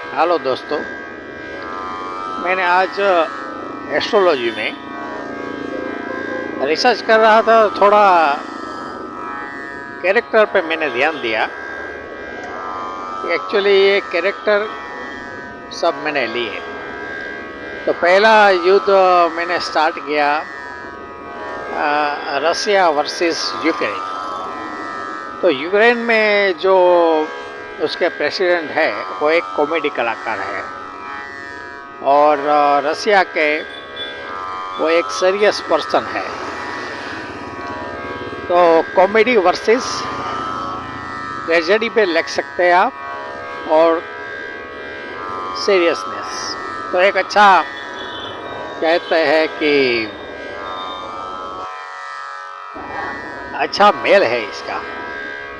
Hello दोस्तों। मैंने आज एस्ट्रोलॉजी में रिसर्च कर रहा था। थोड़ा कैरेक्टर पे मैंने ध्यान दिया कि एक्चुअली ये कैरेक्टर सब मैंने लिए। तो पहला युद्ध मैंने स्टार्ट किया रसिया वर्सेस यूक्रेन। तो यूक्रेन में जो उसके प्रेसिडेंट है वो एक कॉमेडी कलाकार है, और रसिया के वो एक सीरियस पर्सन है। तो कॉमेडी वर्सेस ट्रेजेडी पे लिख सकते हैं आप, और सीरियसनेस। तो एक अच्छा कहते हैं कि अच्छा मेल है इसका,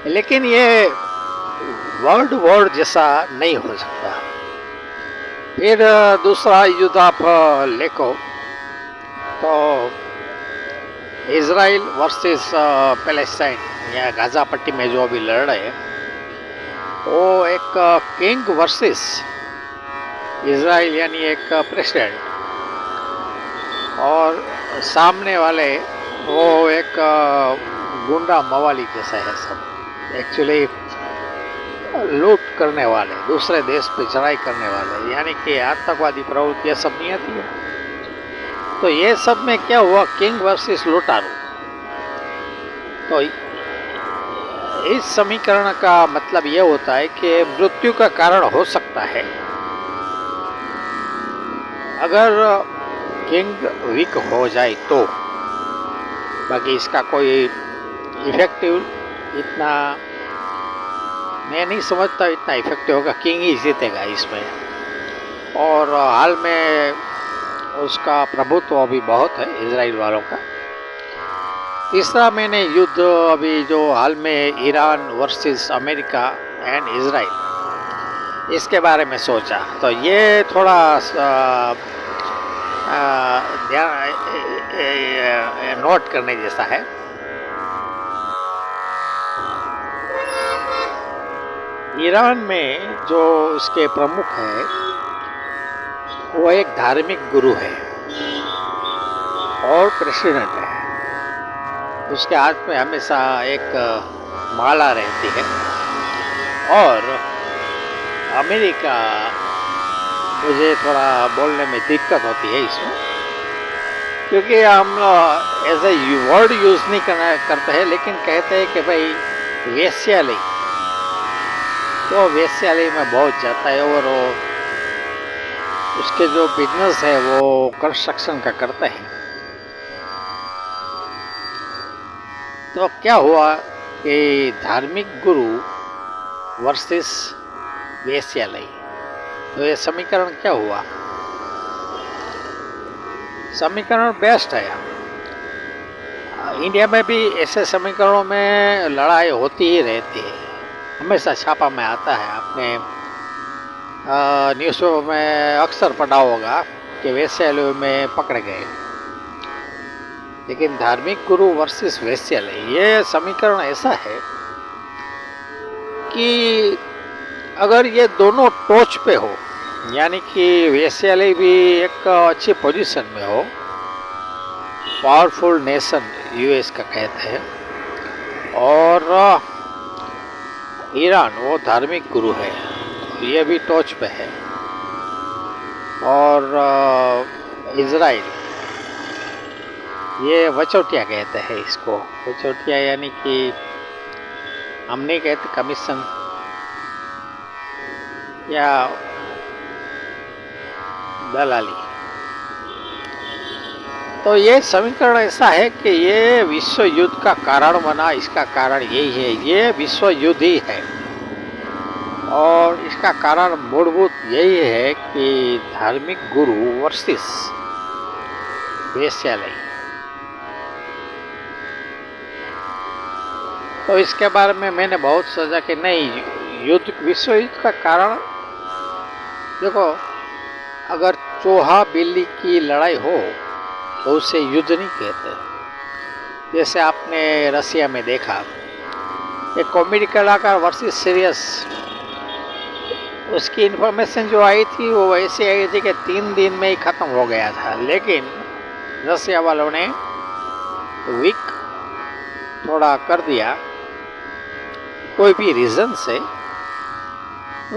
लेकिन ये वर्ल्ड वॉर जैसा नहीं हो सकता। फिर दूसरा युद्ध आप लिखो तो इज़राइल वर्सेस पैलेस्टाइन या गाज़ा पट्टी में जो अभी लड़ रहे हैं, वो एक किंग वर्सेस इज़राइल यानी एक प्रेसिडेंट, और सामने वाले वो एक गुंडा मवाली जैसा है। सब एक्चुअली लूट करने वाले, दूसरे देश पे चढ़ाई करने वाले, यानी कि आतंकवादी प्रवृत्तियाँ सब नहीं आती है। तो ये सब में क्या हुआ, किंग वर्सेस लुटारू। तो इस समीकरण का मतलब ये होता है कि मृत्यु का कारण हो सकता है अगर किंग वीक हो जाए तो। बाकी इसका कोई इफेक्टिव इतना मैं नहीं समझता, इतना इफेक्टिव होगा। किंग ही जीतेगा इसमें, और हाल में उसका प्रभुत्व अभी बहुत है इजराइल वालों का। तीसरा मैंने युद्ध अभी जो हाल में Iran versus America and Israel, इसके बारे में सोचा। तो ये थोड़ा नोट करने जैसा है। ईरान में जो उसके प्रमुख हैं वो एक धार्मिक गुरु है और प्रेसिडेंट है। उसके हाथ में हमेशा एक माला रहती है। और अमेरिका, मुझे थोड़ा बोलने में दिक्कत होती है इसमें, क्योंकि हम एज ए वर्ड यूज़ नहीं करते हैं, लेकिन कहते हैं कि भाई वेश्यालय, तो वेश्यालय में बहुत जाता है, और वो उसके जो बिजनेस है वो कंस्ट्रक्शन का करते हैं। तो क्या हुआ कि धार्मिक गुरु वर्सेस वेश्यालय, तो ये समीकरण क्या हुआ? समीकरण बेस्ट है। इंडिया में भी ऐसे समीकरणों में लड़ाई होती ही रहती है, हमेशा छापा में आता है। आपने न्यूज़पेपर में अक्सर पढ़ा होगा कि वेश्यालय में पकड़े गए। लेकिन धार्मिक गुरु वर्सेस वेश्यालय, ये समीकरण ऐसा है कि अगर ये दोनों टॉच पे हो, यानी कि वेश्यालय भी एक अच्छी पोजीशन में हो, पावरफुल नेशन यूएस का कहते हैं, और ईरान वो धार्मिक गुरु है, ये भी टॉच पे है, और इज़राइल ये वचौटिया कहते हैं इसको। वचौटिया यानी कि हम नहीं कहते कमीशन या दलाली। तो ये समीकरण ऐसा है कि ये विश्व युद्ध का कारण बना। इसका कारण यही है, ये विश्व युद्ध ही है, और इसका कारण मूलभूत यही है कि धार्मिक गुरु वर्सेस वेश्यालय। तो इसके बारे में मैंने बहुत सोचा कि नहीं, युद्ध, विश्व युद्ध का कारण देखो, अगर चूहा बिल्ली की लड़ाई हो तो उसे युद्ध नहीं कहते। जैसे आपने रसिया में देखा, एक कॉमेडी कलाकार वर्सेस सीरियस उसकी इन्फॉर्मेशन जो आई थी वो ऐसी आई थी कि 3 दिन में ही ख़त्म हो गया था, लेकिन रसिया वालों ने वीक थोड़ा कर दिया कोई भी रीज़न से।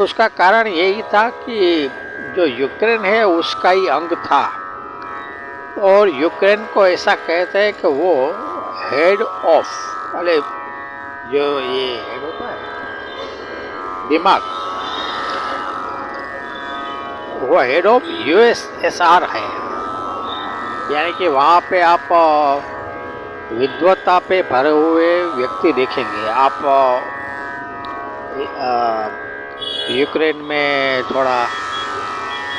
उसका कारण यही था कि जो यूक्रेन है उसका ही अंग था, और यूक्रेन को ऐसा कहते हैं कि वो हेड ऑफ, अरे जो ये हेड होता है दिमाग, वो हेड ऑफ यूएसएसआर है। यानी कि वहाँ पे आप विद्वता पे भरे हुए व्यक्ति देखेंगे। आप यूक्रेन में थोड़ा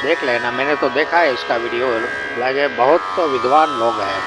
देख लेना, मैंने तो देखा है इसका वीडियो, लगे बहुत विद्वान लोग हैं।